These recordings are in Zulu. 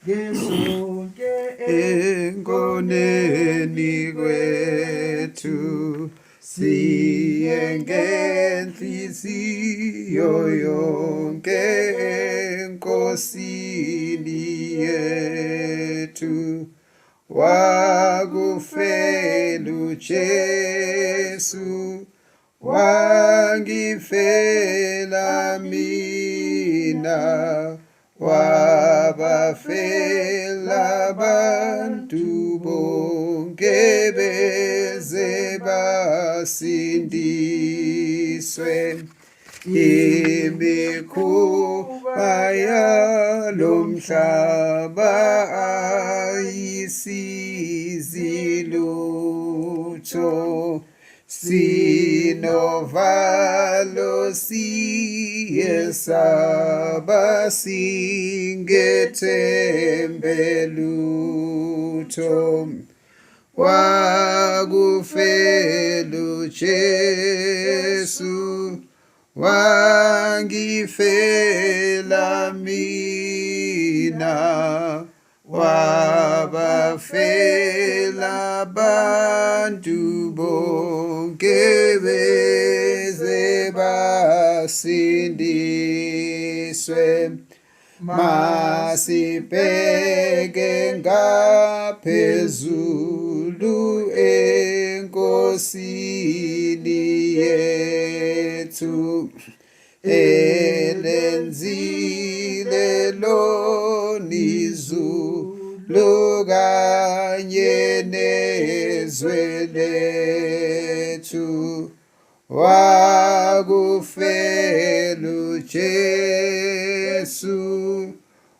ngesonke enkoneni kwethu siye ngenhliziyo yonke enkosini yethu wakufela uJesu wangifela mina wabafela abantu bonke beze basindiswe imikhuba yalomhlaba ayisizilutho sinovalo siyesaba singethembe lutho wakufela uJesu wangifela mina wabafela abantu bonke beze basindiswe masibheke ngaphezulu enkosini yethu elenzile lonizulu kanye nezwe lethu wakufela uJesu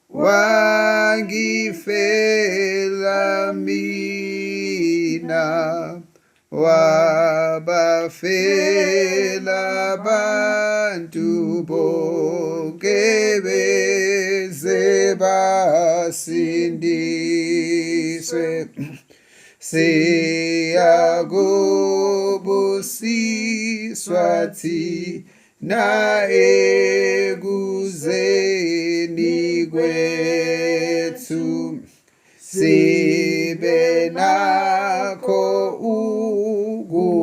wangifela mina wabafela abantu bonke beze basindiswe siyakubusiswa thina ekuzeni kwethu sibe nakho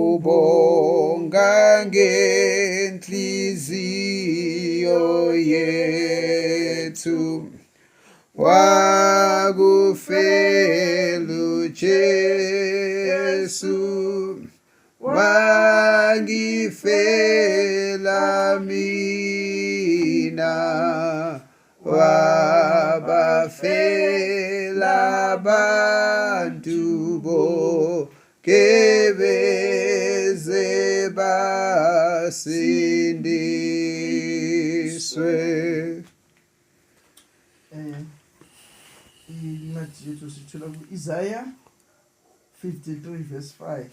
ukubonga ngenhliziyo yethu wakufela uJesu wangifela mina wabafela abantu bonke beze basindiswe. incwadi yethu sithola ku-Isaiah 53 verse 5.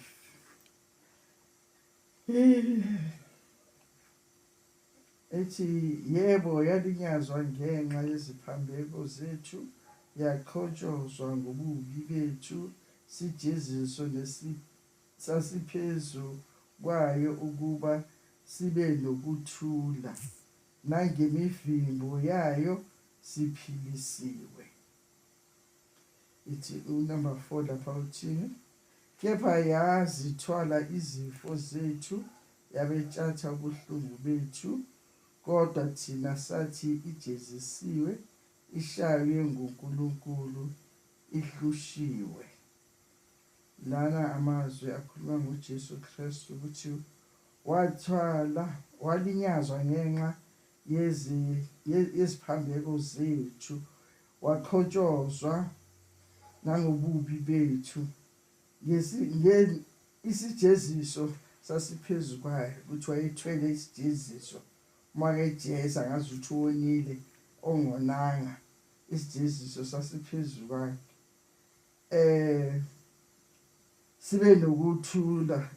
Ethi yebo yalinyazwa ngenxa yeziphambeko zethu yaxhotshozwa ngobubi bethu sijeziso sasiphezu kwayo ukuba sibe nokuthula nangemivimbo yayo siphilisiwe. Ithi number 4 lapha uthini? Kepha yazithwala izifo zethu yabetshatha ubuhlungu bethu, kodwa thina sathi ijezisiwe, ishaywe nguNkulunkulu, ihlushiwe. Lana amazwi akhuluma ngoJesu Kristu ukuthi walinyazwa ngenxa yeziphambeko zethu, waxhotshozwa nangobubi bethu. Isijeziso sasiphezu kwayo, ukuthi wayethwele isijeziso. Uma kejeza ngazuthi wonile ongonanga, isijeziso sasiphezu kwakhe. Sibe nokuthula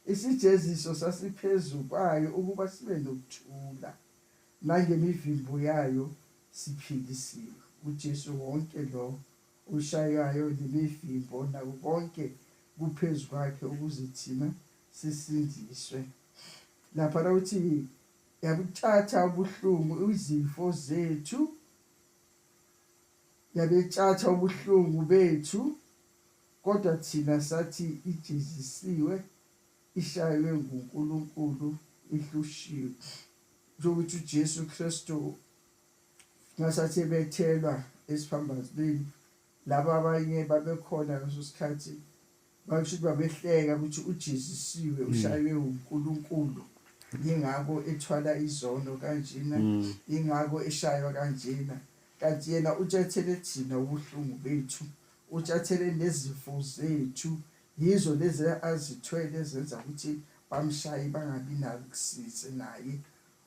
isijeziso sasiphezu kwayo ukuba sibe nokuthula nangemivimbo yayo siphilisiwe. uJesu wonke lo ushayayo nemivimbo nako konke kuphezu kwakhe ukuze thina sisindiswe. Lapha la uthi yabuthatha ubuhlungu izifo zethu yabetshatha ubuhlungu bethu, kodwa thina sathi ijezisiwe, ishaywe nguNkulunkulu, ihlushiwe. Ukuthi uJesu Kristu ngasathi bethelwa esiphambanweni, laba abanye babekhona ngaleso sikhathi bakusho babehleka ukuthi ujezisiwe, ushaywe uNkulunkulu, yingako ethwala izono kanjena, yingako eshaywa kanjena. Kanti yena utshathele thina ubuhlungu bethu, utshathele nezifo zethu, yizo lezi azithwele ezenza ukuthi bamshaye bangabi nakusize naye,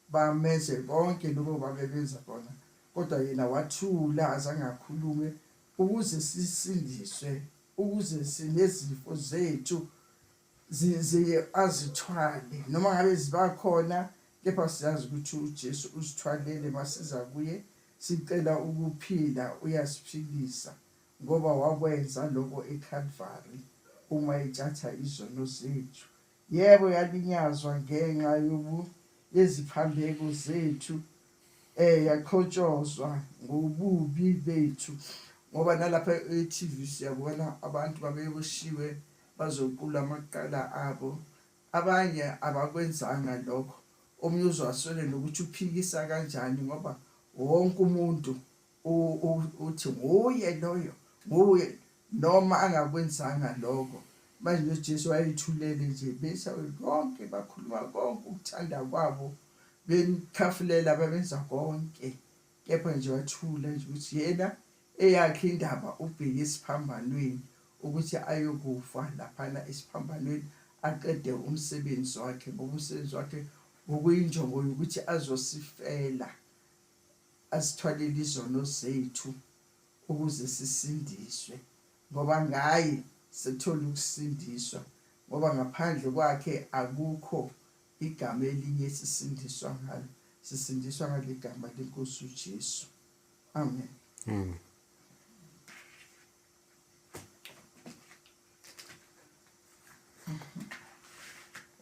bamenze konke lokho babebenza bona. Kodwa yena wathula azange akhulume ukuze sisindiswe, ukuze sinezifo zethu azithwale, noma ngabe zibakhona, kepha siyazi ukuthi uJesu usithwalele masiza kuye, sicela ukuphila, uyasiphilisa ngoba wakwenza lokho eCalvary uma etshatha izono zethu. Yebo, yalinyazwa ngenxa yeziphambeko zethu, yaqhotshozwa ngobubi bethu, ngoba nalapha e-TV siyabona abantu babeboshiwe bazoqula amaqala abo, abanye abakwenzanga lokho. Omunye uzwasole nokuthi uphikisa kanjani ngoba wonke umuntu uthi nguye loyo, nguye, noma angakwenzanga lokho. Manje uJesu wayethulele nje, besha konke, bakhuluma konke ukuthanda kwabo, bekhafulela babenza konke, kepha nje wathula nje ukuthi yena eyakhe indaba ubheke esiphambanweni, ukuthi ayokufa laphana esiphambanweni aqede umsebenzi wakhe, ngoba umsebenzi wakhe ngokuyinjongo yokuthi azosifela, asithwalele izono zethu ukuze sisindiswe, ngoba ngaye sithola ukusindiswa, ngoba ngaphandle kwakhe akukho igama elinye sisindiswa ngalo, sisindiswa ngale gama leNkosi uJesu. Amen.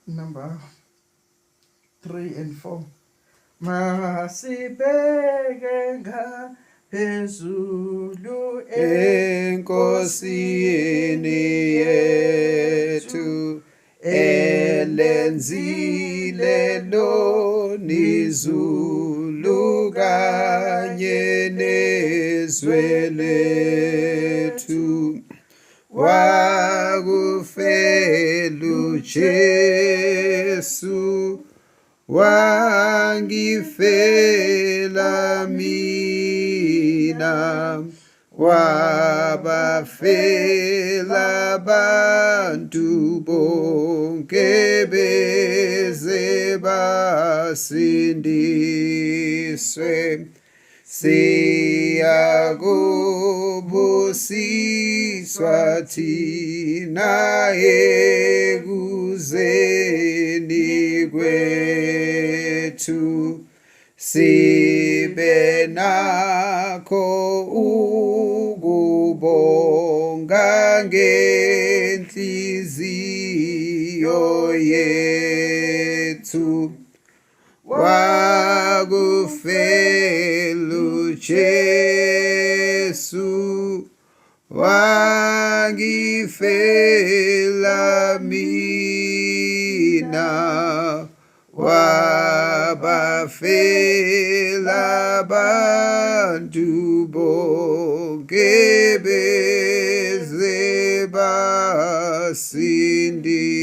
Number 3 and 4. Masibheke ngaphezulu eNkosini yethu elenzile izulu kanye nezwe lethu, wakufela uJesu, wangifela mina, wabafela abantu bonke beze basindiswe. Siyakubusiswa thina ekuzeni kwethu, sibe nakho ukubonga ngenhliziyo yethu. Wakufela uJesu, wangifela mina, wabafela abantu bonke beze basindiswe.